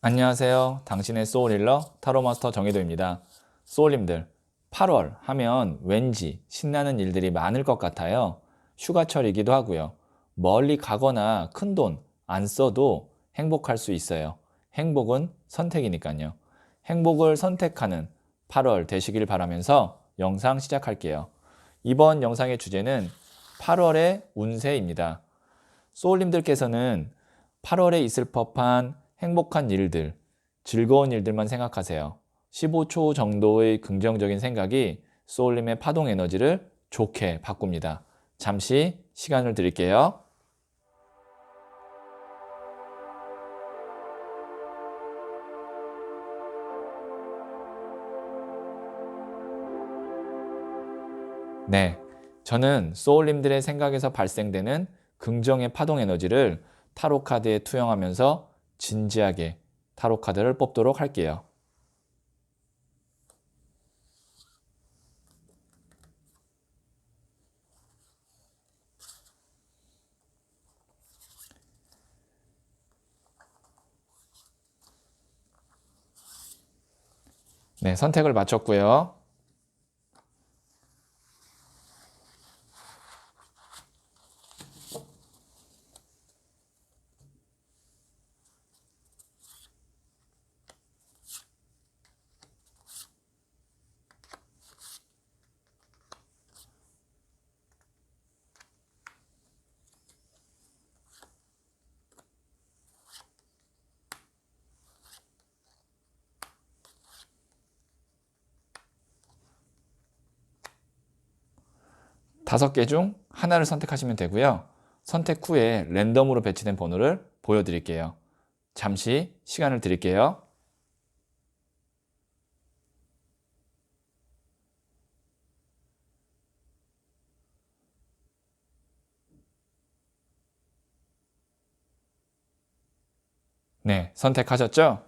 안녕하세요. 당신의 소울힐러 타로마스터 정혜도입니다. 소울님들, 8월 하면 왠지 신나는 일들이 많을 것 같아요. 휴가철이기도 하고요. 멀리 가거나 큰돈 안 써도 행복할 수 있어요. 행복은 선택이니까요. 행복을 선택하는 8월 되시길 바라면서 영상 시작할게요. 이번 영상의 주제는 8월의 운세입니다. 소울님들께서는 8월에 있을 법한 행복한 일들, 즐거운 일들만 생각하세요. 15초 정도의 긍정적인 생각이 소울님의 파동 에너지를 좋게 바꿉니다. 잠시 시간을 드릴게요. 네, 저는 소울님들의 생각에서 발생되는 긍정의 파동 에너지를 타로 카드에 투영하면서 진지하게 타로 카드를 뽑도록 할게요. 네, 선택을 마쳤고요. 다섯 개 중 하나를 선택하시면 되고요. 선택 후에 랜덤으로 배치된 번호를 보여드릴게요. 잠시 시간을 드릴게요. 네, 선택하셨죠?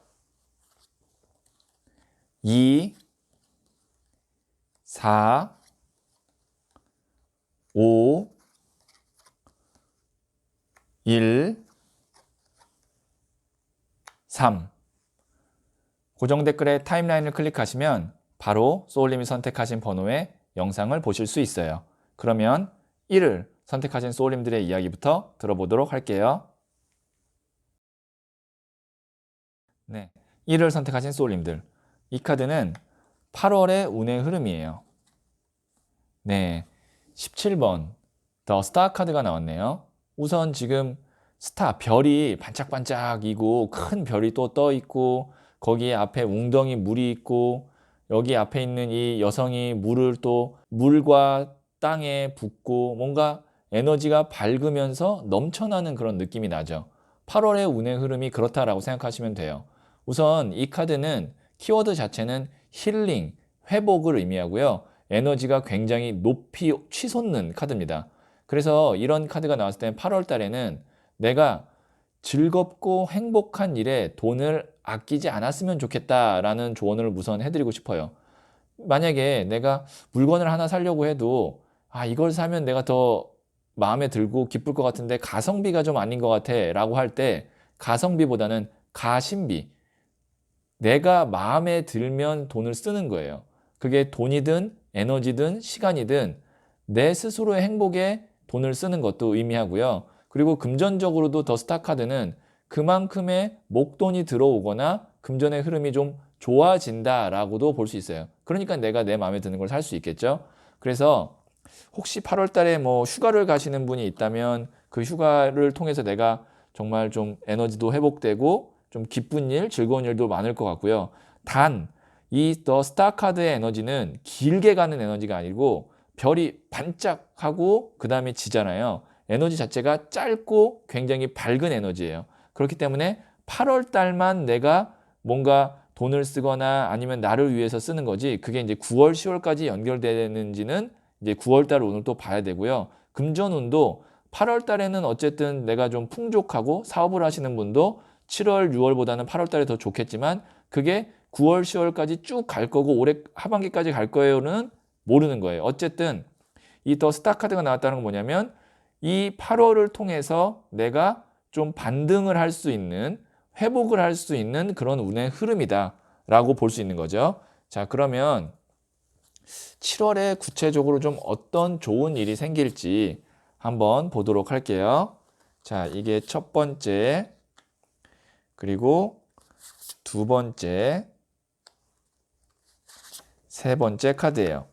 2, 4, 5, 1, 3. 고정 댓글에 타임라인을 클릭하시면 바로 소울님이 선택하신 번호의 영상을 보실 수 있어요. 그러면 1을 선택하신 소울님들의 이야기부터 들어보도록 할게요. 네, 1을 선택하신 소울님들. 이 카드는 8월의 운의 흐름이에요. 네, 17번 더 스타 카드가 나왔네요. 우선 지금 스타 별이 반짝반짝이고 큰 별이 또 떠 있고 거기에 앞에 웅덩이 물이 있고 여기 앞에 있는 이 여성이 물을 또 물과 땅에 붓고 뭔가 에너지가 밝으면서 넘쳐나는 그런 느낌이 나죠. 8월의 운의 흐름이 그렇다라고 생각하시면 돼요. 우선 이 카드는 키워드 자체는 힐링, 회복을 의미하고요. 에너지가 굉장히 높이 치솟는 카드입니다. 그래서 이런 카드가 나왔을 때 8월 달에는 내가 즐겁고 행복한 일에 돈을 아끼지 않았으면 좋겠다라는 조언을 우선 해드리고 싶어요. 만약에 내가 물건을 하나 사려고 해도 이걸 사면 내가 더 마음에 들고 기쁠 것 같은데 가성비가 좀 아닌 것 같아 라고 할 때 가성비보다는 가심비, 내가 마음에 들면 돈을 쓰는 거예요. 그게 돈이든 에너지든 시간이든 내 스스로의 행복에 돈을 쓰는 것도 의미하고요. 그리고 금전적으로도 더 스타카드는 그만큼의 목돈이 들어오거나 금전의 흐름이 좀 좋아진다라고도 볼 수 있어요. 그러니까 내가 내 마음에 드는 걸 살 수 있겠죠. 그래서 혹시 8월 달에 뭐 휴가를 가시는 분이 있다면 그 휴가를 통해서 내가 정말 좀 에너지도 회복되고 좀 기쁜 일, 즐거운 일도 많을 것 같고요. 단, 이 더 스타 카드의 에너지는 길게 가는 에너지가 아니고 별이 반짝하고 그 다음에 지잖아요. 에너지 자체가 짧고 굉장히 밝은 에너지예요. 그렇기 때문에 8월 달만 내가 뭔가 돈을 쓰거나 아니면 나를 위해서 쓰는 거지 그게 이제 9월, 10월까지 연결되는지는 이제 9월 달 운을 또 봐야 되고요. 금전 운도 8월 달에는 어쨌든 내가 좀 풍족하고 사업을 하시는 분도 7월, 6월보다는 8월 달에 더 좋겠지만 그게 9월, 10월까지 쭉 갈 거고 올해 하반기까지 갈 거예요는 모르는 거예요. 어쨌든 이 더 스타 카드가 나왔다는 건 뭐냐면 이 8월을 통해서 내가 좀 반등을 할 수 있는 회복을 할 수 있는 그런 운의 흐름이다라고 볼 수 있는 거죠. 자, 그러면 7월에 구체적으로 좀 어떤 좋은 일이 생길지 한번 보도록 할게요. 자, 이게 첫 번째, 그리고 두 번째, 세 번째 카드예요.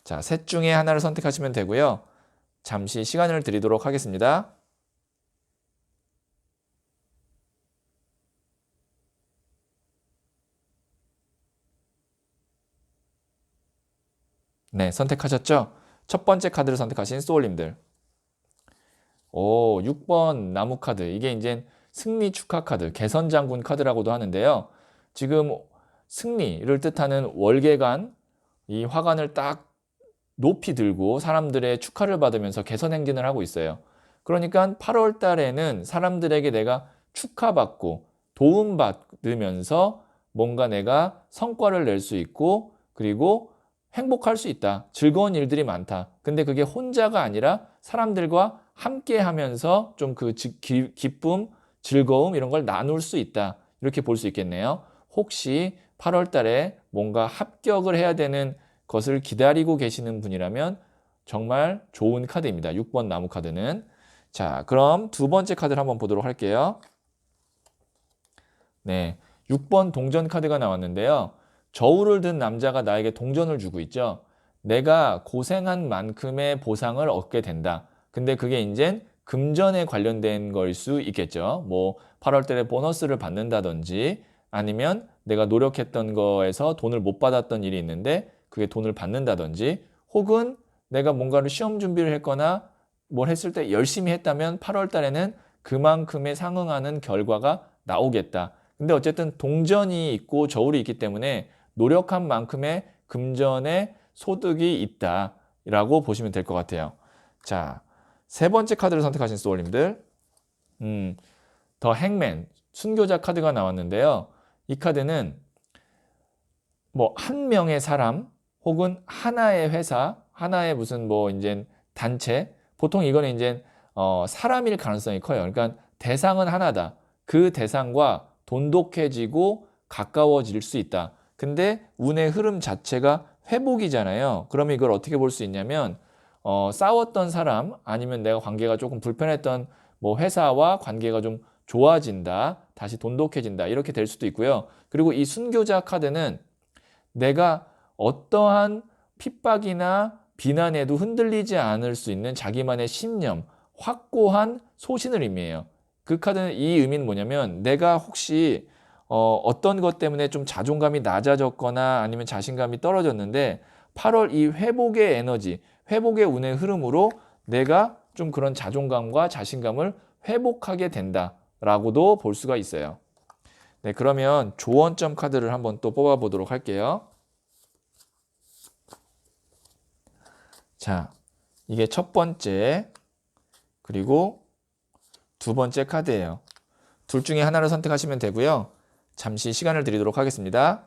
자, 셋 중에 하나를 선택하시면 되고요. 잠시 시간을 드리도록 하겠습니다. 네, 선택하셨죠? 첫 번째 카드를 선택하신 소울님들. 오, 6번 나무 카드. 이게 이제 승리 축하 카드, 개선 장군 카드라고도 하는데요. 지금 승리를 뜻하는 월계관, 이 화관을 딱 높이 들고 사람들의 축하를 받으면서 개선 행진을 하고 있어요. 그러니까 8월 달에는 사람들에게 내가 축하받고 도움받으면서 뭔가 내가 성과를 낼 수 있고 그리고 행복할 수 있다. 즐거운 일들이 많다. 근데 그게 혼자가 아니라 사람들과 함께 하면서 좀 그 기쁨, 즐거움 이런 걸 나눌 수 있다. 이렇게 볼 수 있겠네요. 혹시 8월 달에 뭔가 합격을 해야 되는 것을 기다리고 계시는 분이라면 정말 좋은 카드입니다. 6번 나무 카드는. 자, 그럼 두 번째 카드를 한번 보도록 할게요. 네, 6번 동전 카드가 나왔는데요. 저울을 든 남자가 나에게 동전을 주고 있죠. 내가 고생한 만큼의 보상을 얻게 된다. 근데 그게 이제 금전에 관련된 걸 수 있겠죠. 뭐 8월 달에 보너스를 받는다든지 아니면 내가 노력했던 거에서 돈을 못 받았던 일이 있는데 그게 돈을 받는다든지 혹은 내가 뭔가를 시험 준비를 했거나 뭘 했을 때 열심히 했다면 8월 달에는 그만큼에 상응하는 결과가 나오겠다. 근데 어쨌든 동전이 있고 저울이 있기 때문에 노력한 만큼의 금전의 소득이 있다라고 보시면 될 것 같아요. 자, 세 번째 카드를 선택하신 소울님들, 더 행맨, 순교자 카드가 나왔는데요. 이 카드는 뭐 한 명의 사람 혹은 하나의 회사, 하나의 무슨 뭐 이제 단체, 보통 이거는 이제 사람일 가능성이 커요. 그러니까 대상은 하나다. 그 대상과 돈독해지고 가까워질 수 있다. 근데 운의 흐름 자체가 회복이잖아요. 그러면 이걸 어떻게 볼 수 있냐면 싸웠던 사람 아니면 내가 관계가 조금 불편했던 뭐 회사와 관계가 좀 좋아진다. 다시 돈독해진다. 이렇게 될 수도 있고요. 그리고 이 순교자 카드는 내가 어떠한 핍박이나 비난에도 흔들리지 않을 수 있는 자기만의 신념, 확고한 소신을 의미해요. 그 카드는 이 의미는 뭐냐면 내가 혹시 어떤 것 때문에 좀 자존감이 낮아졌거나 아니면 자신감이 떨어졌는데 8월 이 회복의 에너지, 회복의 운의 흐름으로 내가 좀 그런 자존감과 자신감을 회복하게 된다라고도 볼 수가 있어요. 네, 그러면 조언점 카드를 한번 또 뽑아 보도록 할게요. 자, 이게 첫 번째, 그리고 두 번째 카드예요. 둘 중에 하나를 선택하시면 되고요. 잠시 시간을 드리도록 하겠습니다.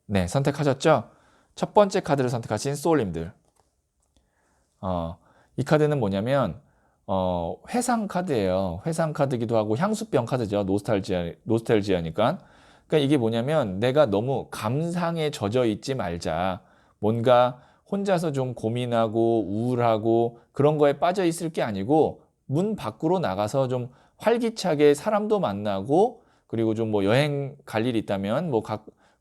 네, 선택하셨죠? 첫 번째 카드를 선택하신 소울님들. 이 카드는 뭐냐면 회상 카드예요. 회상 카드기도 하고 향수병 카드죠. 노스탈지아니까. 그러니까 이게 뭐냐면 내가 너무 감상에 젖어 있지 말자. 뭔가 혼자서 좀 고민하고 우울하고 그런 거에 빠져 있을 게 아니고 문 밖으로 나가서 좀 활기차게 사람도 만나고 그리고 좀 뭐 여행 갈 일 있다면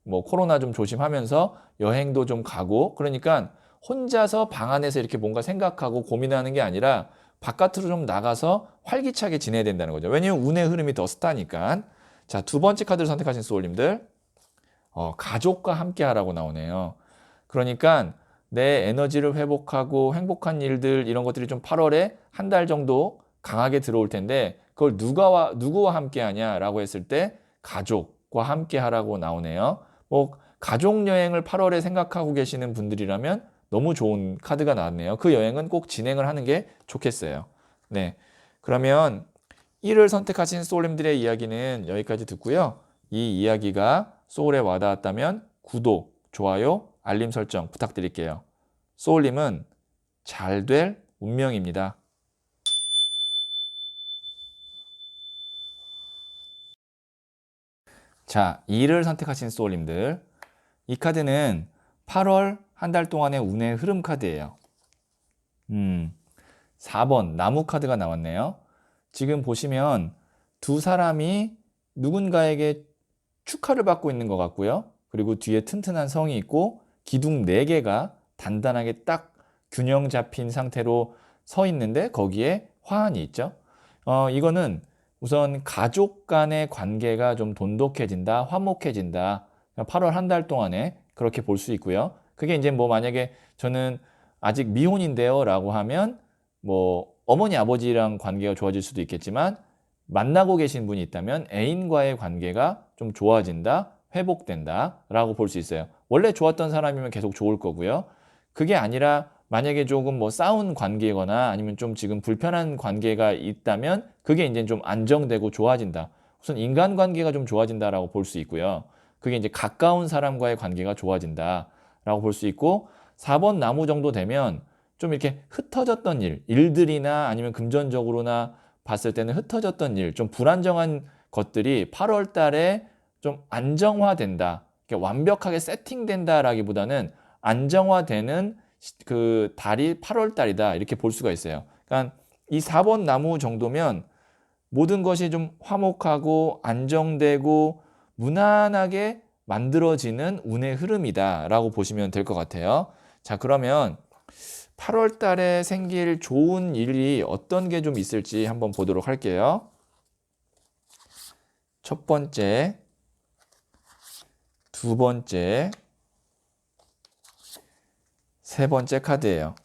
뭐 코로나 좀 조심하면서 여행도 좀 가고 그러니까 혼자서 방 안에서 이렇게 뭔가 생각하고 고민하는 게 아니라 바깥으로 좀 나가서 활기차게 지내야 된다는 거죠. 왜냐면 운의 흐름이 더 스타니까. 자, 두 번째 카드를 선택하신 소울님들. 가족과 함께 하라고 나오네요. 그러니까 내 에너지를 회복하고 행복한 일들 이런 것들이 좀 8월에 한 달 정도 강하게 들어올 텐데 그걸 누구와 함께 하냐라고 했을 때 가족과 함께 하라고 나오네요. 뭐 가족 여행을 8월에 생각하고 계시는 분들이라면 너무 좋은 카드가 나왔네요. 그 여행은 꼭 진행을 하는 게 좋겠어요. 네. 그러면 1을 선택하신 소울님들의 이야기는 여기까지 듣고요. 이 이야기가 소울에 와닿았다면 구독, 좋아요, 알림 설정 부탁드릴게요. 소울님은 잘 될 운명입니다. 자, 2를 선택하신 소울님들. 이 카드는 8월 한 달 동안의 운의 흐름 카드예요. 4번 나무 카드가 나왔네요. 지금 보시면 두 사람이 누군가에게 축하를 받고 있는 것 같고요. 그리고 뒤에 튼튼한 성이 있고 기둥 4개가 단단하게 딱 균형 잡힌 상태로 서 있는데 거기에 화환이 있죠. 이거는 우선 가족 간의 관계가 좀 돈독해진다, 화목해진다. 8월 한 달 동안에 그렇게 볼 수 있고요. 그게 이제 뭐 만약에 저는 아직 미혼인데요 라고 하면 뭐 어머니 아버지랑 관계가 좋아질 수도 있겠지만 만나고 계신 분이 있다면 애인과의 관계가 좀 좋아진다, 회복된다 라고 볼 수 있어요. 원래 좋았던 사람이면 계속 좋을 거고요. 그게 아니라 만약에 조금 뭐 싸운 관계거나 아니면 좀 지금 불편한 관계가 있다면 그게 이제 좀 안정되고 좋아진다. 우선 인간관계가 좀 좋아진다라고 볼 수 있고요. 그게 이제 가까운 사람과의 관계가 좋아진다라고 볼 수 있고 4번 나무 정도 되면 좀 이렇게 흩어졌던 일들이나 아니면 금전적으로나 봤을 때는 흩어졌던 일, 좀 불안정한 것들이 8월 달에 좀 안정화된다. 완벽하게 세팅된다라기보다는 안정화되는 그 달이 8월 달이다. 이렇게 볼 수가 있어요. 그러니까 이 4번 나무 정도면 모든 것이 좀 화목하고 안정되고 무난하게 만들어지는 운의 흐름이다라고 보시면 될 것 같아요. 자, 그러면 8월 달에 생길 좋은 일이 어떤 게 좀 있을지 한번 보도록 할게요. 첫 번째, 두 번째, 세 번째 카드예요.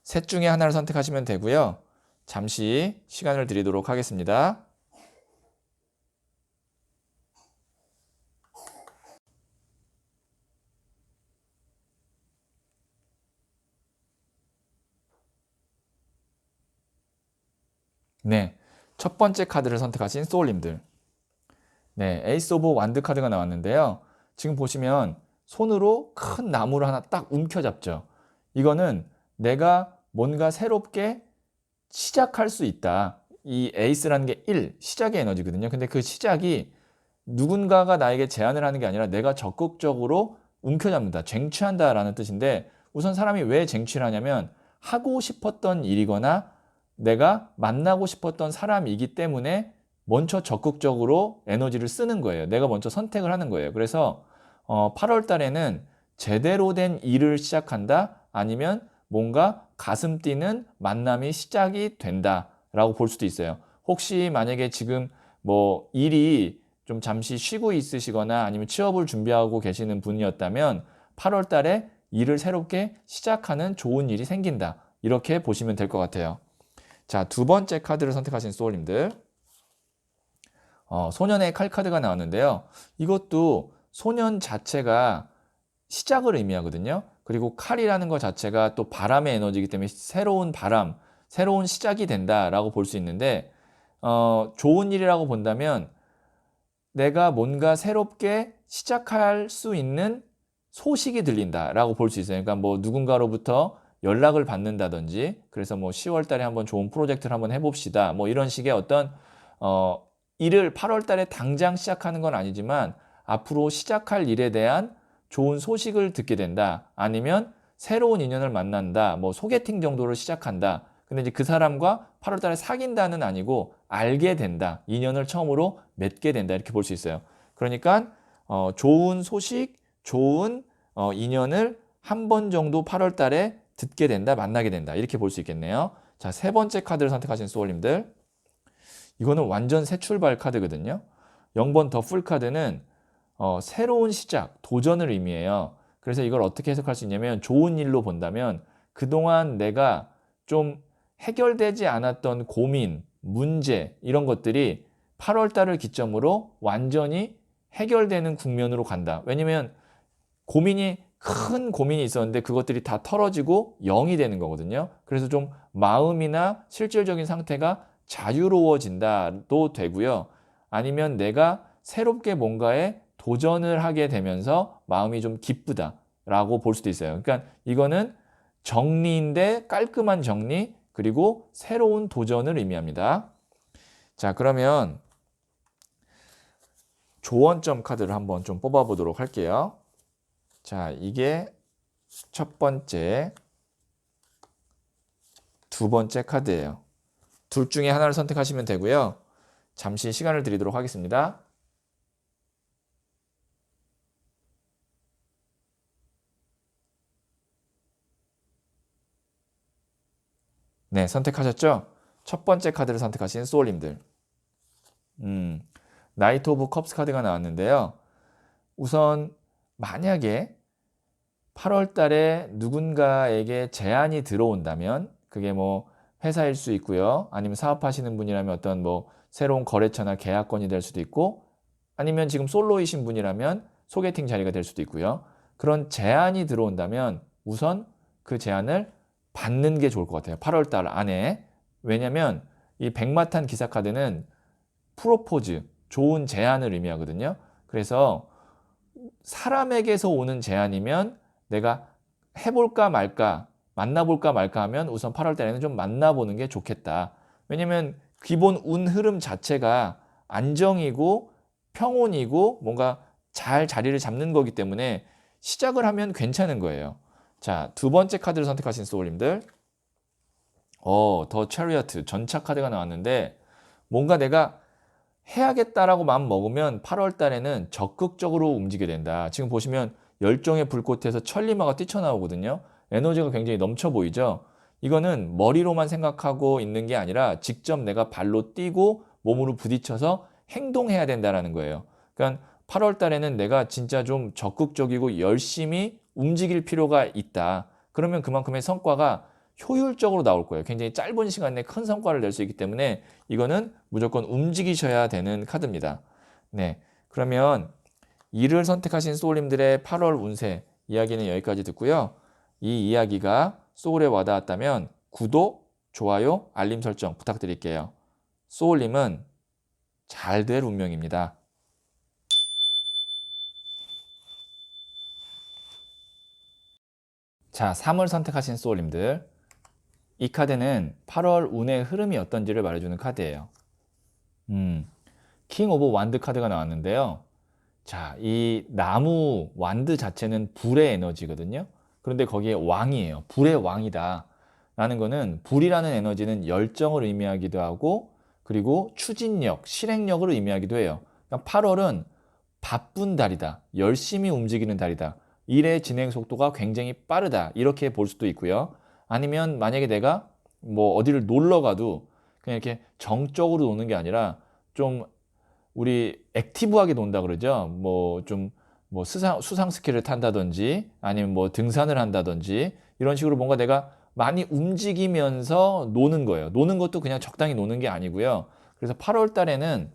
셋 중에 하나를 선택하시면 되고요. 잠시 시간을 드리도록 하겠습니다. 네, 첫 번째 카드를 선택하신 소울님들. 네, 에이스 오브 완드 카드가 나왔는데요. 지금 보시면 손으로 큰 나무를 하나 딱 움켜잡죠. 이거는 내가 뭔가 새롭게 시작할 수 있다. 이 에이스라는 게 1, 시작의 에너지거든요. 근데 그 시작이 누군가가 나에게 제안을 하는 게 아니라 내가 적극적으로 움켜잡는다, 쟁취한다라는 뜻인데 우선 사람이 왜 쟁취를 하냐면 하고 싶었던 일이거나 내가 만나고 싶었던 사람이기 때문에 먼저 적극적으로 에너지를 쓰는 거예요. 내가 먼저 선택을 하는 거예요. 그래서 8월 달에는 제대로 된 일을 시작한다 아니면 뭔가 가슴 뛰는 만남이 시작이 된다라고 볼 수도 있어요. 혹시 만약에 지금 뭐 일이 좀 잠시 쉬고 있으시거나 아니면 취업을 준비하고 계시는 분이었다면 8월 달에 일을 새롭게 시작하는 좋은 일이 생긴다. 이렇게 보시면 될 것 같아요. 자, 두 번째 카드를 선택하신 소울님들. 소년의 칼 카드가 나왔는데요. 이것도 소년 자체가 시작을 의미하거든요. 그리고 칼이라는 것 자체가 또 바람의 에너지이기 때문에 새로운 바람, 새로운 시작이 된다라고 볼 수 있는데 좋은 일이라고 본다면 내가 뭔가 새롭게 시작할 수 있는 소식이 들린다라고 볼 수 있어요. 그러니까 뭐 누군가로부터 연락을 받는다든지 그래서 뭐 10월 달에 한번 좋은 프로젝트를 한번 해봅시다. 뭐 이런 식의 어떤 일을 8월 달에 당장 시작하는 건 아니지만 앞으로 시작할 일에 대한 좋은 소식을 듣게 된다. 아니면 새로운 인연을 만난다. 뭐 소개팅 정도로 시작한다. 근데 이제 그 사람과 8월 달에 사귄다는 아니고 알게 된다. 인연을 처음으로 맺게 된다. 이렇게 볼 수 있어요. 그러니까 좋은 소식, 좋은 인연을 한 번 정도 8월 달에 듣게 된다. 만나게 된다. 이렇게 볼 수 있겠네요. 자, 세 번째 카드를 선택하신 소울님들. 이거는 완전 새 출발 카드거든요. 0번 더 풀 카드는 새로운 시작, 도전을 의미해요. 그래서 이걸 어떻게 해석할 수 있냐면 좋은 일로 본다면 그동안 내가 좀 해결되지 않았던 고민, 문제 이런 것들이 8월 달을 기점으로 완전히 해결되는 국면으로 간다. 왜냐면 큰 고민이 있었는데 그것들이 다 털어지고 0이 되는 거거든요. 그래서 좀 마음이나 실질적인 상태가 자유로워진다도 되고요. 아니면 내가 새롭게 뭔가에 도전을 하게 되면서 마음이 좀 기쁘다라고 볼 수도 있어요. 그러니까 이거는 정리인데 깔끔한 정리, 그리고 새로운 도전을 의미합니다. 자, 그러면 조언점 카드를 한번 좀 뽑아보도록 할게요. 자, 이게 첫 번째, 두 번째 카드예요. 둘 중에 하나를 선택하시면 되고요. 잠시 시간을 드리도록 하겠습니다. 네, 선택하셨죠? 첫 번째 카드를 선택하신 소울님들. 나이트 오브 컵스 카드가 나왔는데요. 우선 만약에 8월 달에 누군가에게 제안이 들어온다면 그게 뭐 회사일 수 있고요. 아니면 사업하시는 분이라면 어떤 뭐 새로운 거래처나 계약건이 될 수도 있고, 아니면 지금 솔로이신 분이라면 소개팅 자리가 될 수도 있고요. 그런 제안이 들어온다면 우선 그 제안을 받는 게 좋을 것 같아요. 8월 달 안에. 왜냐면 이 백마탄 기사 카드는 프로포즈, 좋은 제안을 의미하거든요. 그래서 사람에게서 오는 제안이면 내가 해볼까 말까, 만나볼까 말까 하면 우선 8월 달에는 좀 만나보는 게 좋겠다. 왜냐면 기본 운 흐름 자체가 안정이고 평온이고 뭔가 잘 자리를 잡는 거기 때문에 시작을 하면 괜찮은 거예요. 자, 두 번째 카드를 선택하신 소울님들. 더 체리어트, 전차 카드가 나왔는데 뭔가 내가 해야겠다라고 마음 먹으면 8월 달에는 적극적으로 움직여야 된다. 지금 보시면 열정의 불꽃에서 천리마가 뛰쳐나오거든요. 에너지가 굉장히 넘쳐 보이죠. 이거는 머리로만 생각하고 있는 게 아니라 직접 내가 발로 뛰고 몸으로 부딪혀서 행동해야 된다라는 거예요. 그러니까 8월 달에는 내가 진짜 좀 적극적이고 열심히 움직일 필요가 있다. 그러면 그만큼의 성과가 효율적으로 나올 거예요. 굉장히 짧은 시간 내에 큰 성과를 낼 수 있기 때문에 이거는 무조건 움직이셔야 되는 카드입니다. 네, 그러면 이를 선택하신 소울님들의 8월 운세 이야기는 여기까지 듣고요. 이 이야기가 소울에 와닿았다면 구독, 좋아요, 알림 설정 부탁드릴게요. 소울님은 잘 될 운명입니다. 자, 3을 선택하신 소울님들. 이 카드는 8월 운의 흐름이 어떤지를 말해주는 카드예요. 킹 오브 완드 카드가 나왔는데요. 자, 이 나무 완드 자체는 불의 에너지거든요. 그런데 거기에 왕이에요. 불의 왕이다. 라는 거는 불이라는 에너지는 열정을 의미하기도 하고, 그리고 추진력, 실행력을 의미하기도 해요. 그러니까 8월은 바쁜 달이다. 열심히 움직이는 달이다. 일의 진행 속도가 굉장히 빠르다. 이렇게 볼 수도 있고요. 아니면 만약에 내가 뭐 어디를 놀러 가도 그냥 이렇게 정적으로 노는 게 아니라 좀 우리 액티브하게 논다 그러죠. 뭐 좀 뭐 수상 스키를 탄다든지 아니면 뭐 등산을 한다든지 이런 식으로 뭔가 내가 많이 움직이면서 노는 거예요. 노는 것도 그냥 적당히 노는 게 아니고요. 그래서 8월 달에는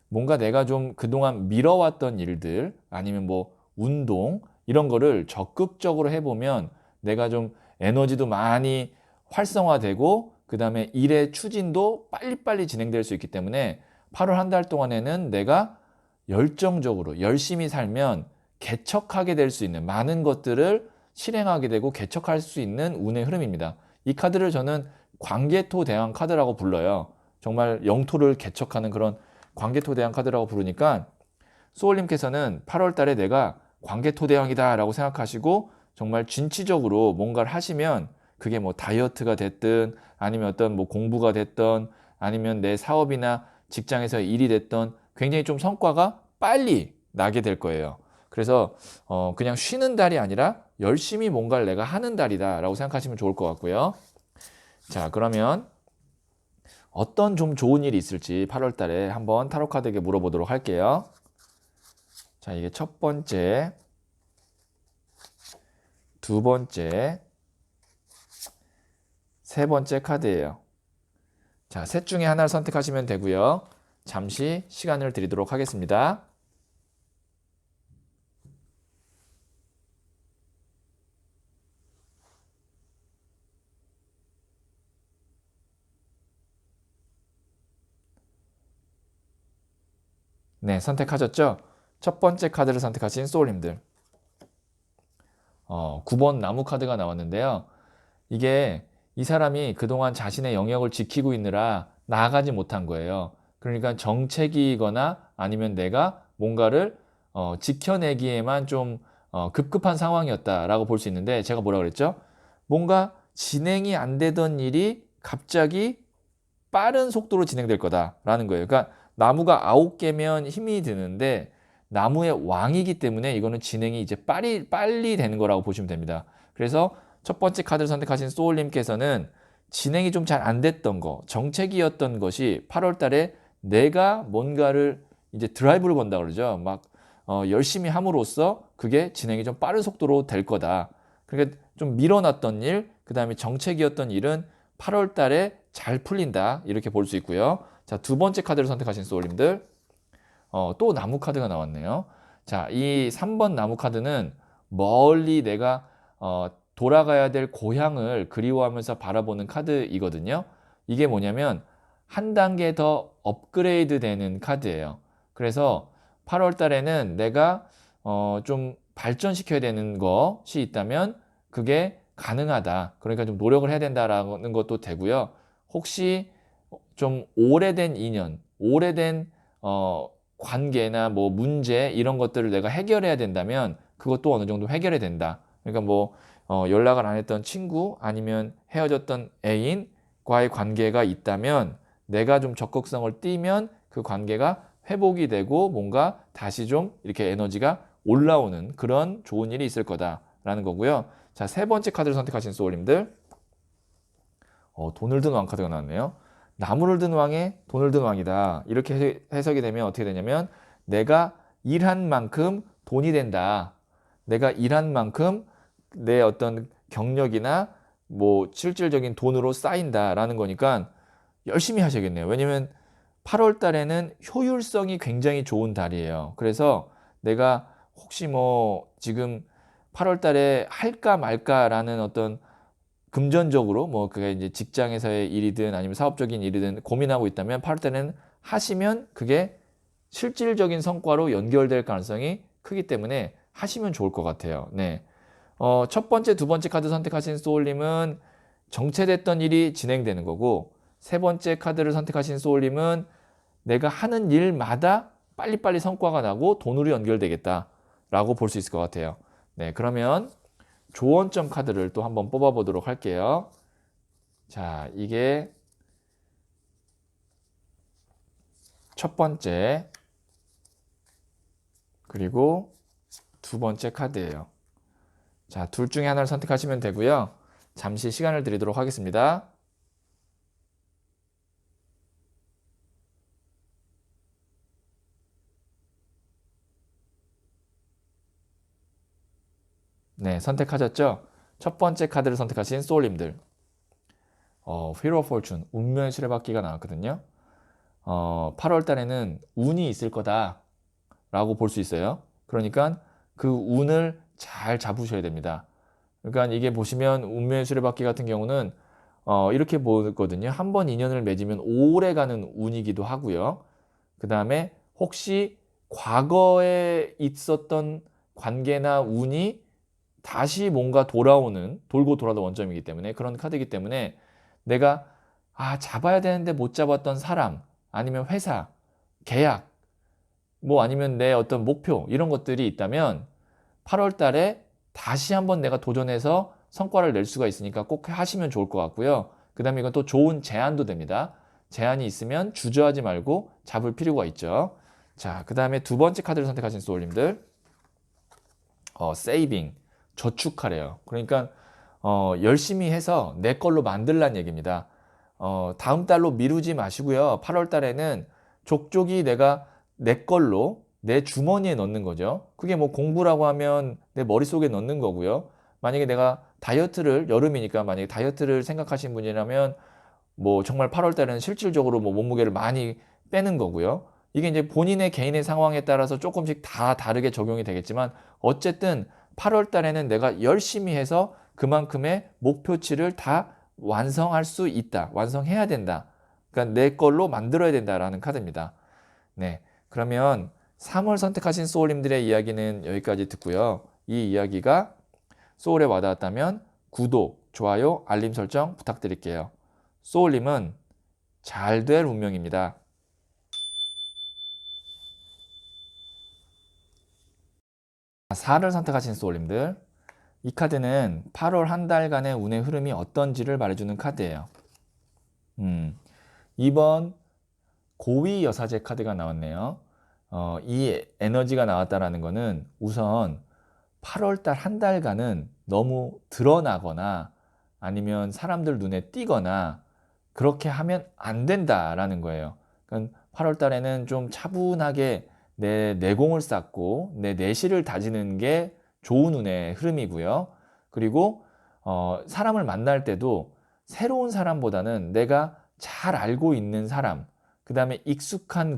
뭔가 내가 좀 그동안 미뤄왔던 일들 아니면 뭐 운동 이런 거를 적극적으로 해보면 내가 좀 에너지도 많이 활성화되고 그다음에 일의 추진도 빨리빨리 진행될 수 있기 때문에 8월 한 달 동안에는 내가 열정적으로 열심히 살면 개척하게 될 수 있는 많은 것들을 실행하게 되고 개척할 수 있는 운의 흐름입니다. 이 카드를 저는 광개토 대왕 카드라고 불러요. 정말 영토를 개척하는 그런 광개토대왕 카드라고 부르니까 소울님께서는 8월 달에 내가 광개토대왕이다 라고 생각하시고 정말 진취적으로 뭔가를 하시면 그게 뭐 다이어트가 됐든 아니면 어떤 뭐 공부가 됐든 아니면 내 사업이나 직장에서 일이 됐든 굉장히 좀 성과가 빨리 나게 될 거예요. 그래서 그냥 쉬는 달이 아니라 열심히 뭔가를 내가 하는 달이다 라고 생각하시면 좋을 것 같고요. 자, 그러면 어떤 좀 좋은 일이 있을지 8월 달에 한번 타로 카드에게 물어보도록 할게요. 자, 이게 첫 번째, 두 번째, 세 번째 카드예요. 자, 셋 중에 하나를 선택하시면 되고요. 잠시 시간을 드리도록 하겠습니다. 네, 선택하셨죠? 첫 번째 카드를 선택하신 소울님들. 9번 나무 카드가 나왔는데요. 이게 이 사람이 그동안 자신의 영역을 지키고 있느라 나아가지 못한 거예요. 그러니까 정체기이거나 아니면 내가 뭔가를 지켜내기에만 좀 급급한 상황이었다라고 볼 수 있는데, 제가 뭐라 그랬죠? 뭔가 진행이 안 되던 일이 갑자기 빠른 속도로 진행될 거다라는 거예요. 그러니까 나무가 9개면 힘이 드는데 나무의 왕이기 때문에 이거는 진행이 이제 빨리 되는 거라고 보시면 됩니다. 그래서 첫 번째 카드를 선택하신 소울님께서는 진행이 좀 잘 안 됐던 거, 정체기였던 것이 8월 달에 내가 뭔가를 이제 드라이브를 건다 그러죠. 막 열심히 함으로써 그게 진행이 좀 빠른 속도로 될 거다. 그러니까 좀 밀어놨던 일, 그 다음에 정체기였던 일은 8월 달에 잘 풀린다. 이렇게 볼 수 있고요. 자, 두 번째 카드를 선택하신 소울님들. 또 나무 카드가 나왔네요. 자, 이 3번 나무 카드는 멀리 내가 돌아가야 될 고향을 그리워하면서 바라보는 카드이거든요. 이게 뭐냐면 한 단계 더 업그레이드 되는 카드예요. 그래서 8월 달에는 내가 좀 발전시켜야 되는 것이 있다면 그게 가능하다. 그러니까 좀 노력을 해야 된다라는 것도 되고요. 혹시 좀 오래된 인연, 오래된 관계나 뭐 문제 이런 것들을 내가 해결해야 된다면 그것도 어느 정도 해결해야 된다. 그러니까 뭐 연락을 안 했던 친구 아니면 헤어졌던 애인과의 관계가 있다면 내가 좀 적극성을 띠면 그 관계가 회복이 되고 뭔가 다시 좀 이렇게 에너지가 올라오는 그런 좋은 일이 있을 거다라는 거고요. 자, 세 번째 카드를 선택하신 소울님들. 돈을 든 왕 카드가 나왔네요. 나무를 든 왕에 돈을 든 왕이다. 이렇게 해석이 되면 어떻게 되냐면 내가 일한 만큼 돈이 된다. 내가 일한 만큼 내 어떤 경력이나 뭐 실질적인 돈으로 쌓인다라는 거니까 열심히 하셔야겠네요. 왜냐면 8월 달에는 효율성이 굉장히 좋은 달이에요. 그래서 내가 혹시 뭐 지금 8월 달에 할까 말까라는 어떤 금전적으로 뭐 그게 이제 직장에서의 일이든 아니면 사업적인 일이든 고민하고 있다면 8월 달에는 하시면 그게 실질적인 성과로 연결될 가능성이 크기 때문에 하시면 좋을 것 같아요. 네. 첫 번째, 두 번째 카드 선택하신 소울님은 정체됐던 일이 진행되는 거고, 세 번째 카드를 선택하신 소울님은 내가 하는 일마다 빨리빨리 성과가 나고 돈으로 연결되겠다라고 볼 수 있을 것 같아요. 네, 그러면 조언점 카드를 또 한번 뽑아 보도록 할게요. 자, 이게 첫 번째, 그리고 두 번째 카드예요. 자, 둘 중에 하나를 선택하시면 되고요. 잠시 시간을 드리도록 하겠습니다. 네, 선택하셨죠? 첫 번째 카드를 선택하신 소울님들. Wheel of Fortune, 운명의 수레바퀴가 나왔거든요. 8월 달에는 운이 있을 거다라고 볼 수 있어요. 그러니까 그 운을 잘 잡으셔야 됩니다. 그러니까 이게 보시면 운명의 수레바퀴 같은 경우는 이렇게 보거든요. 한 번 인연을 맺으면 오래 가는 운이기도 하고요. 그 다음에 혹시 과거에 있었던 관계나 운이 다시 뭔가 돌아오는 돌고 돌아도 원점이기 때문에 그런 카드이기 때문에 내가 잡아야 되는데 못 잡았던 사람 아니면 회사, 계약 뭐 아니면 내 어떤 목표 이런 것들이 있다면 8월 달에 다시 한번 내가 도전해서 성과를 낼 수가 있으니까 꼭 하시면 좋을 것 같고요. 그 다음에 이건 또 좋은 제안도 됩니다. 제안이 있으면 주저하지 말고 잡을 필요가 있죠. 자, 그 다음에 두 번째 카드를 선택하신 소울님들. 세이빙, 저축하래요. 그러니까 열심히 해서 내 걸로 만들란 얘기입니다. 다음 달로 미루지 마시고요. 8월 달에는 족족이 내가 내 걸로 내 주머니에 넣는 거죠. 그게 뭐 공부라고 하면 내 머릿속에 넣는 거고요. 만약에 내가 다이어트를 여름이니까 만약에 다이어트를 생각하신 분이라면 뭐 정말 8월 달에는 실질적으로 뭐 몸무게를 많이 빼는 거고요. 이게 이제 본인의 개인의 상황에 따라서 조금씩 다 다르게 적용이 되겠지만 어쨌든 8월 달에는 내가 열심히 해서 그만큼의 목표치를 다 완성할 수 있다. 완성해야 된다. 그러니까 내 걸로 만들어야 된다라는 카드입니다. 네. 그러면 3을 선택하신 소울님들의 이야기는 여기까지 듣고요. 이 이야기가 소울에 와닿았다면 구독, 좋아요, 알림 설정 부탁드릴게요. 소울님은 잘 될 운명입니다. 4를 선택하신 소울님들, 이 카드는 8월 한 달간의 운의 흐름이 어떤지를 말해주는 카드예요. 2번 고위 여사제 카드가 나왔네요. 이 에너지가 나왔다라는 거는 우선 8월 달 한 달간은 너무 드러나거나 아니면 사람들 눈에 띄거나 그렇게 하면 안 된다라는 거예요. 그러니까 8월 달에는 좀 차분하게 내 내공을 쌓고 내 내실을 다지는 게 좋은 운의 흐름이고요. 그리고 사람을 만날 때도 새로운 사람보다는 내가 잘 알고 있는 사람, 그 다음에 익숙한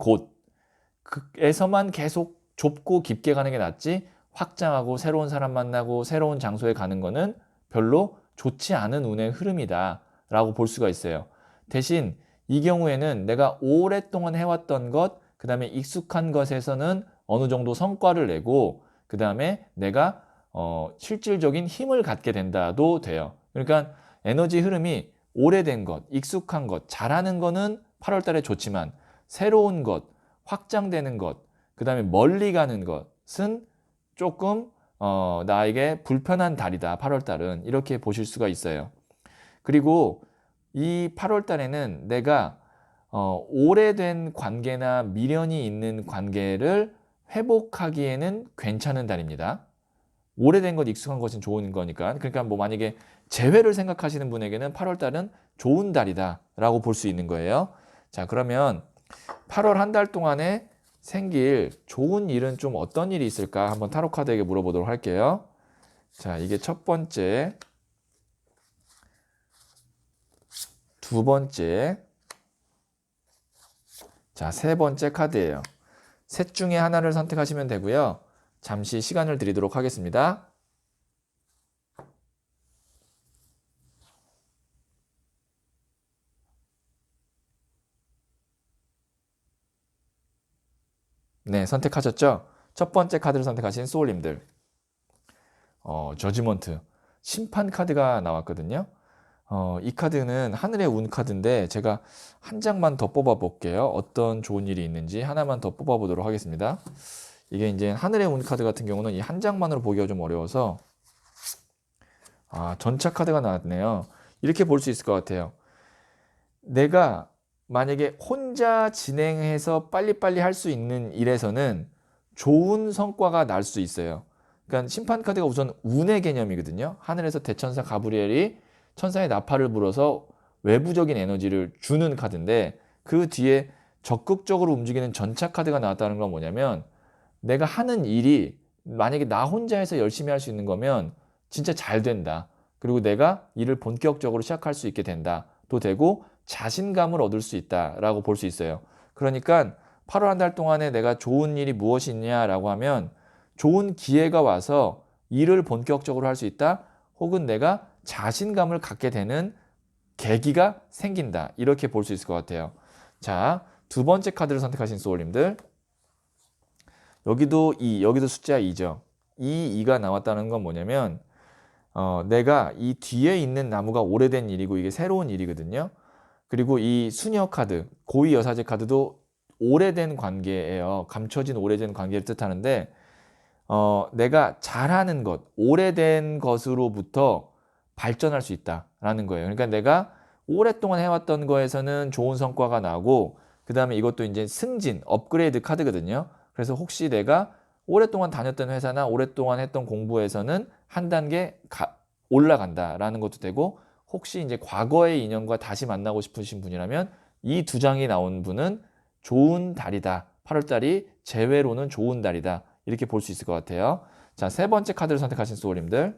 곳에서만 계속 좁고 깊게 가는 게 낫지, 확장하고 새로운 사람 만나고 새로운 장소에 가는 거는 별로 좋지 않은 운의 흐름이다 라고 볼 수가 있어요. 대신 이 경우에는 내가 오랫동안 해왔던 것, 그 다음에 익숙한 것에서는 어느 정도 성과를 내고, 그 다음에 내가 실질적인 힘을 갖게 된다도 돼요. 그러니까 에너지 흐름이 오래된 것, 익숙한 것, 잘하는 거는 8월 달에 좋지만 새로운 것, 확장되는 것, 그 다음에 멀리 가는 것은 조금 나에게 불편한 달이다. 8월 달은 이렇게 보실 수가 있어요. 그리고 이 8월 달에는 내가 오래된 관계나 미련이 있는 관계를 회복하기에는 괜찮은 달입니다. 오래된 것, 익숙한 것은 좋은 거니까. 그러니까 뭐 만약에 재회를 생각하시는 분에게는 8월 달은 좋은 달이다 라고 볼 수 있는 거예요. 자, 그러면 8월 한 달 동안에 생길 좋은 일은 좀 어떤 일이 있을까 한번 타로 카드에게 물어보도록 할게요. 자, 이게 첫 번째, 두 번째, 자, 세 번째 카드예요. 셋 중에 하나를 선택하시면 되고요. 잠시 시간을 드리도록 하겠습니다. 네, 선택하셨죠? 첫 번째 카드를 선택하신 소울님들, 저지먼트, 심판 카드가 나왔거든요. 이 카드는 하늘의 운 카드인데 제가 한 장만 더 뽑아 볼게요. 어떤 좋은 일이 있는지 하나만 더 뽑아 보도록 하겠습니다. 이게 이제 하늘의 운 카드 같은 경우는 이 한 장만으로 보기가 좀 어려워서, 전차 카드가 나왔네요. 이렇게 볼 수 있을 것 같아요. 내가 만약에 혼자 진행해서 빨리빨리 할 수 있는 일에서는 좋은 성과가 날 수 있어요. 그러니까 심판 카드가 우선 운의 개념이거든요. 하늘에서 대천사 가브리엘이 천사의 나팔을 불어서 외부적인 에너지를 주는 카드인데, 그 뒤에 적극적으로 움직이는 전차 카드가 나왔다는 건 뭐냐면, 내가 하는 일이 만약에 나 혼자 해서 열심히 할 수 있는 거면 진짜 잘 된다. 그리고 내가 일을 본격적으로 시작할 수 있게 된다. 또 되고 자신감을 얻을 수 있다라고 볼 수 있어요. 그러니까 8월 한 달 동안에 내가 좋은 일이 무엇이 있냐라고 하면, 좋은 기회가 와서 일을 본격적으로 할 수 있다. 혹은 내가 자신감을 갖게 되는 계기가 생긴다. 이렇게 볼 수 있을 것 같아요. 자, 두 번째 카드를 선택하신 소울님들, 여기도 숫자 2죠. 2가 나왔다는 건 뭐냐면, 내가 이 뒤에 있는 나무가 오래된 일이고 이게 새로운 일이거든요. 그리고 이 수녀 카드, 고위 여사제 카드도 오래된 관계예요. 감춰진 오래된 관계를 뜻하는데, 내가 잘하는 것, 오래된 것으로부터 발전할 수 있다라는 거예요. 그러니까 내가 오랫동안 해왔던 거에서는 좋은 성과가 나고, 그 다음에 이것도 이제 승진, 업그레이드 카드거든요. 그래서 혹시 내가 오랫동안 다녔던 회사나 오랫동안 했던 공부에서는 한 단계 올라간다라는 것도 되고, 혹시 이제 과거의 인연과 다시 만나고 싶으신 분이라면 이 두 장이 나온 분은 좋은 달이다. 8월 달이 재회로는 좋은 달이다. 이렇게 볼 수 있을 것 같아요. 자, 세 번째 카드를 선택하신 소울님들,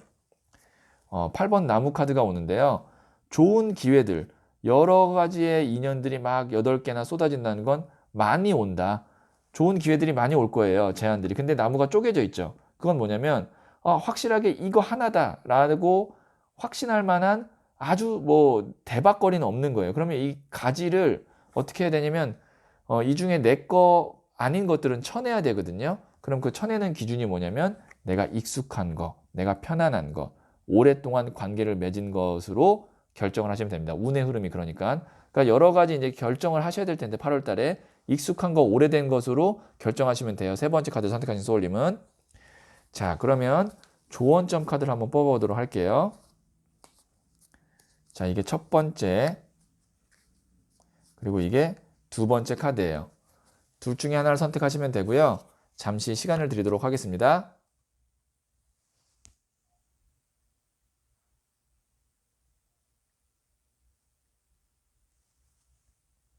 8번 나무 카드가 오는데요. 좋은 기회들, 여러 가지의 인연들이 막 8개나 쏟아진다는 건 많이 온다. 좋은 기회들이 많이 올 거예요. 제안들이. 근데 나무가 쪼개져 있죠. 그건 뭐냐면, 확실하게 이거 하나다라고 확신할 만한 아주 뭐 대박거리는 없는 거예요. 그러면 이 가지를 어떻게 해야 되냐면, 이 중에 내 거 아닌 것들은 쳐내야 되거든요. 그럼 그 쳐내는 기준이 뭐냐면 내가 익숙한 거, 내가 편안한 거, 오랫동안 관계를 맺은 것으로 결정을 하시면 됩니다. 운의 흐름이 그러니까. 그러니까 여러 가지 이제 결정을 하셔야 될 텐데 8월 달에 익숙한 거, 오래된 것으로 결정하시면 돼요. 세 번째 카드 선택하신 소울님은. 자, 그러면 조언점 카드를 한번 뽑아보도록 할게요. 자, 이게 첫 번째, 그리고 이게 두 번째 카드예요. 둘 중에 하나를 선택하시면 되고요. 잠시 시간을 드리도록 하겠습니다.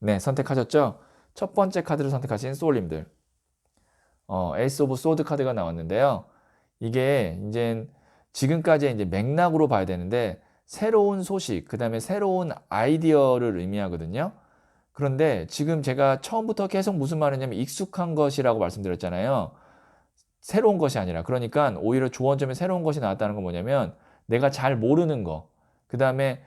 네, 선택하셨죠? 첫 번째 카드를 선택하신 소울님들. 에이스 오브 소드 카드가 나왔는데요. 이게 이제 지금까지 이제 맥락으로 봐야 되는데 새로운 소식, 그 다음에 새로운 아이디어를 의미하거든요. 그런데 지금 제가 처음부터 계속 무슨 말이냐면 익숙한 것이라고 말씀드렸잖아요. 새로운 것이 아니라. 그러니까 오히려 조언점에 새로운 것이 나왔다는 건 뭐냐면 내가 잘 모르는 거, 그 다음에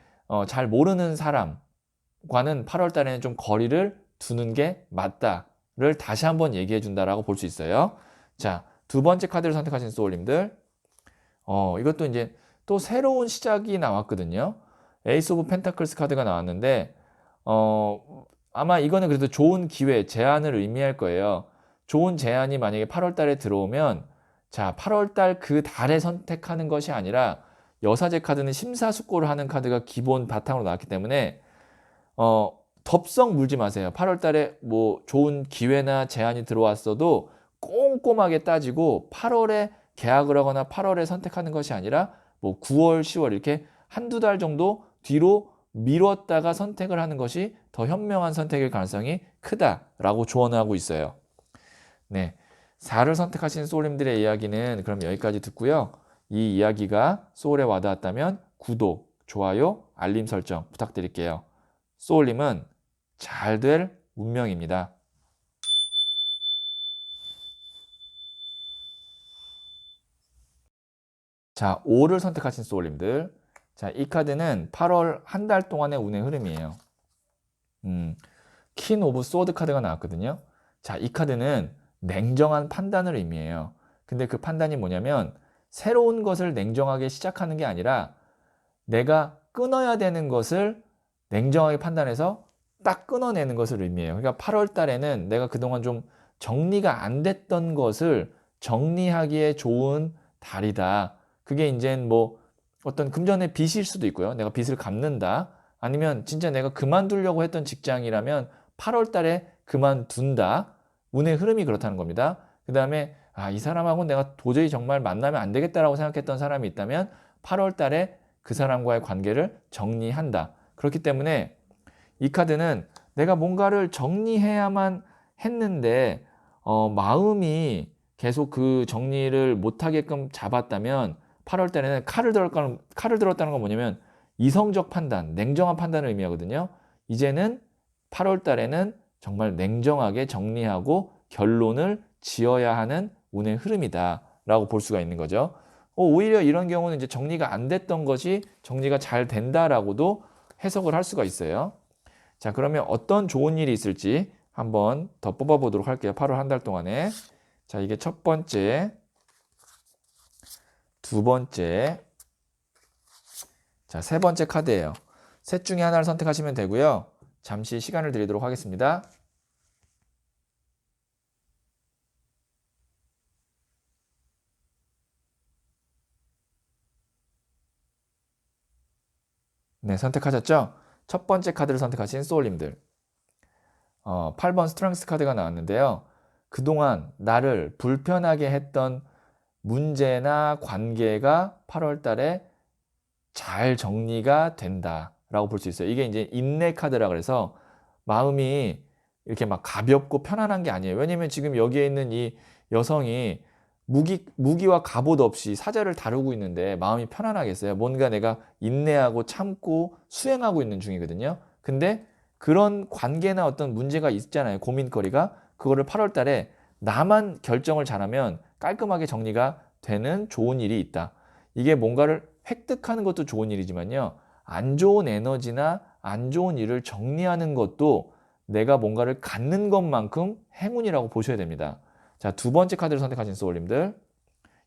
잘 모르는 사람과는 8월 달에는 좀 거리를 두는 게 맞다를 다시 한번 얘기해 준다라고 볼 수 있어요. 자, 두 번째 카드를 선택하신 소울님들. 이것도 이제 또 새로운 시작이 나왔거든요. 에이스 오브 펜타클스 카드가 나왔는데 아마 이거는 그래도 좋은 기회, 제안을 의미할 거예요. 좋은 제안이 만약에 8월 달에 들어오면 자, 8월 달 그 달에 선택하는 것이 아니라 여사제 카드는 심사숙고를 하는 카드가 기본 바탕으로 나왔기 때문에 덥석 물지 마세요. 8월 달에 뭐 좋은 기회나 제안이 들어왔어도 꼼꼼하게 따지고 8월에 계약을 하거나 8월에 선택하는 것이 아니라 뭐 9월, 10월 이렇게 한두 달 정도 뒤로 미뤘다가 선택을 하는 것이 더 현명한 선택일 가능성이 크다라고 조언하고 있어요. 네, 4를 선택하신 소울님들의 이야기는 그럼 여기까지 듣고요. 이 이야기가 소울에 와닿았다면 구독, 좋아요, 알림 설정 부탁드릴게요. 소울님은 잘 될 운명입니다. 자, 5를 선택하신 소울님들. 자, 이 카드는 8월 한 달 동안의 운의 흐름이에요. 퀸 오브 소드 카드가 나왔거든요. 자, 이 카드는 냉정한 판단을 의미해요. 근데 그 판단이 뭐냐면 새로운 것을 냉정하게 시작하는 게 아니라 내가 끊어야 되는 것을 냉정하게 판단해서 딱 끊어내는 것을 의미해요. 그러니까 8월 달에는 내가 그동안 좀 정리가 안 됐던 것을 정리하기에 좋은 달이다. 그게 이제 뭐 어떤 금전의 빚일 수도 있고요. 내가 빚을 갚는다. 아니면 진짜 내가 그만두려고 했던 직장이라면 8월 달에 그만둔다. 운의 흐름이 그렇다는 겁니다. 그 다음에 이 사람하고 내가 도저히 정말 만나면 안 되겠다라고 생각했던 사람이 있다면 8월 달에 그 사람과의 관계를 정리한다. 그렇기 때문에 이 카드는 내가 뭔가를 정리해야만 했는데 마음이 계속 그 정리를 못하게끔 잡았다면 8월 달에는 칼을 들었다는 건 뭐냐면 이성적 판단, 냉정한 판단을 의미하거든요. 이제는 8월 달에는 정말 냉정하게 정리하고 결론을 지어야 하는 운의 흐름이다 라고 볼 수가 있는 거죠. 오히려 이런 경우는 이제 정리가 안 됐던 것이 정리가 잘 된다라고도 해석을 할 수가 있어요. 자, 그러면 어떤 좋은 일이 있을지 한번 더 뽑아보도록 할게요. 8월 한 달 동안에. 자, 이게 첫 번째, 두 번째, 자, 세 번째 카드예요. 셋 중에 하나를 선택하시면 되고요. 잠시 시간을 드리도록 하겠습니다. 네, 선택하셨죠? 첫 번째 카드를 선택하신 소울님들. 8번 스트렝스 카드가 나왔는데요. 그동안 나를 불편하게 했던 문제나 관계가 8월 달에 잘 정리가 된다라고 볼 수 있어요. 이게 이제 인내 카드라 그래서 마음이 이렇게 막 가볍고 편안한 게 아니에요. 왜냐면 지금 여기에 있는 이 여성이 무기와 갑옷 없이 사자를 다루고 있는데 마음이 편안하겠어요. 뭔가 내가 인내하고 참고 수행하고 있는 중이거든요. 근데 그런 관계나 어떤 문제가 있잖아요. 고민거리가. 그거를 8월 달에 나만 결정을 잘하면 깔끔하게 정리가 되는 좋은 일이 있다. 이게 뭔가를 획득하는 것도 좋은 일이지만요. 안 좋은 에너지나 안 좋은 일을 정리하는 것도 내가 뭔가를 갖는 것만큼 행운이라고 보셔야 됩니다. 자, 두 번째 카드를 선택하신 소울님들.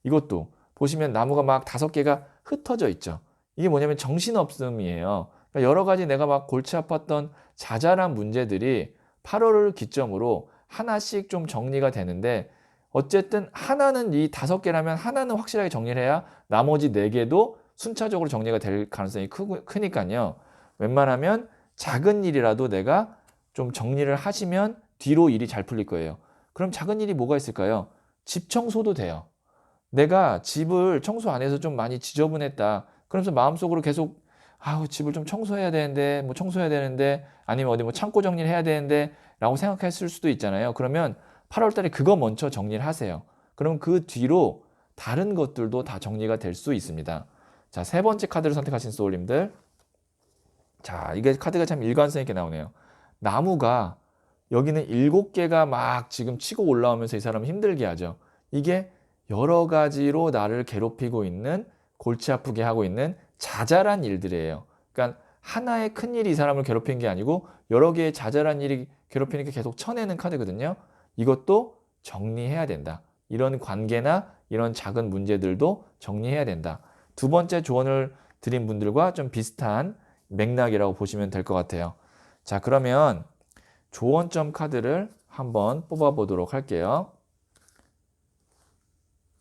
이것도 보시면 나무가 막 5개가 흩어져 있죠. 이게 뭐냐면 정신없음이에요. 그러니까 여러 가지 내가 막 골치 아팠던 자잘한 문제들이 8월을 기점으로 하나씩 좀 정리가 되는데, 어쨌든 하나는 이 5개라면 하나는 확실하게 정리를 해야 나머지 4개도 순차적으로 정리가 될 가능성이 크니까요. 웬만하면 작은 일이라도 내가 좀 정리를 하시면 뒤로 일이 잘 풀릴 거예요. 그럼 작은 일이 뭐가 있을까요? 집 청소도 돼요. 내가 집을 청소 안 해서 좀 많이 지저분했다. 그러면서 마음속으로 계속 아우 집을 좀 청소해야 되는데 뭐 청소해야 되는데 아니면 어디 뭐 창고 정리를 해야 되는데 라고 생각했을 수도 있잖아요. 그러면 8월 달에 그거 먼저 정리를 하세요. 그럼 그 뒤로 다른 것들도 다 정리가 될 수 있습니다. 자, 세 번째 카드를 선택하신 소울님들. 자, 이게 카드가 참 일관성 있게 나오네요. 나무가 여기는 7개가 막 지금 치고 올라오면서 이 사람을 힘들게 하죠. 이게 여러 가지로 나를 괴롭히고 있는, 골치 아프게 하고 있는 자잘한 일들이에요. 그러니까 하나의 큰 일이 이 사람을 괴롭힌 게 아니고 여러 개의 자잘한 일이 괴롭히니까 계속 쳐내는 카드거든요. 이것도 정리해야 된다. 이런 관계나 이런 작은 문제들도 정리해야 된다. 두 번째 조언을 드린 분들과 좀 비슷한 맥락이라고 보시면 될 것 같아요. 자, 그러면 조언점 카드를 한번 뽑아 보도록 할게요.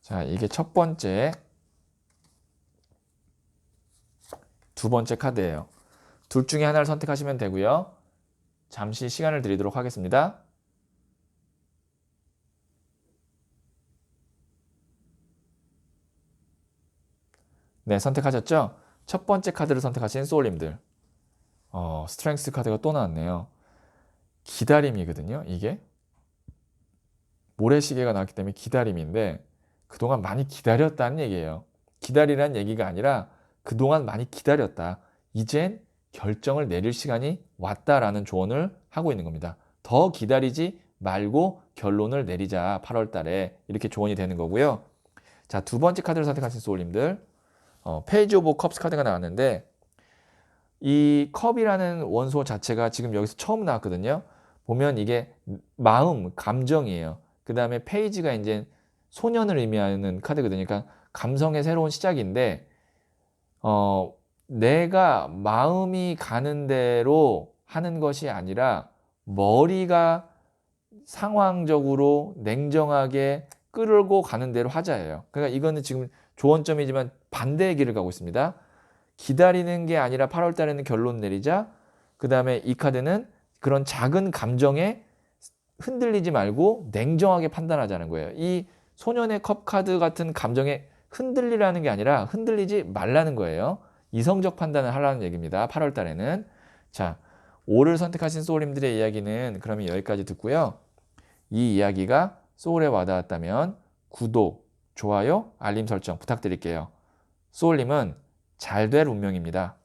자, 이게 첫 번째, 두 번째 카드예요. 둘 중에 하나를 선택하시면 되고요. 잠시 시간을 드리도록 하겠습니다. 네, 선택하셨죠? 첫 번째 카드를 선택하신 소울님들. 스트렝스 카드가 또 나왔네요. 기다림이거든요, 이게. 모래시계가 나왔기 때문에 기다림인데 그동안 많이 기다렸다는 얘기예요. 기다리라는 얘기가 아니라 그동안 많이 기다렸다. 이젠 결정을 내릴 시간이 왔다라는 조언을 하고 있는 겁니다. 더 기다리지 말고 결론을 내리자. 8월 달에 이렇게 조언이 되는 거고요. 자, 두 번째 카드를 선택하신 소울님들. 페이지 오브 컵스 카드가 나왔는데 이 컵이라는 원소 자체가 지금 여기서 처음 나왔거든요. 보면 이게 마음, 감정이에요. 그 다음에 페이지가 이제 소년을 의미하는 카드거든요. 그러니까 감성의 새로운 시작인데, 내가 마음이 가는 대로 하는 것이 아니라 머리가 상황적으로 냉정하게 끌고 가는 대로 하자예요. 그러니까 이거는 지금 조언점이지만 반대의 길을 가고 있습니다. 기다리는 게 아니라 8월 달에는 결론 내리자. 그 다음에 이 카드는 그런 작은 감정에 흔들리지 말고 냉정하게 판단하자는 거예요. 이 소년의 컵 카드 같은 감정에 흔들리라는 게 아니라 흔들리지 말라는 거예요. 이성적 판단을 하라는 얘기입니다. 8월 달에는. 자, 5를 선택하신 소울님들의 이야기는 그러면 여기까지 듣고요. 이 이야기가 소울에 와닿았다면 구독, 좋아요, 알림 설정 부탁드릴게요. 소울님은 잘 될 운명입니다.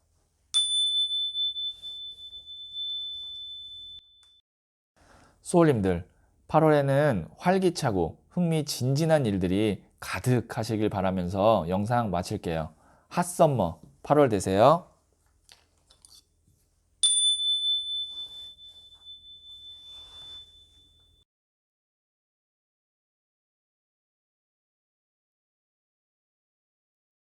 소울님들, 8월에는 활기차고 흥미진진한 일들이 가득하시길 바라면서 영상 마칠게요. 핫썸머 8월 되세요.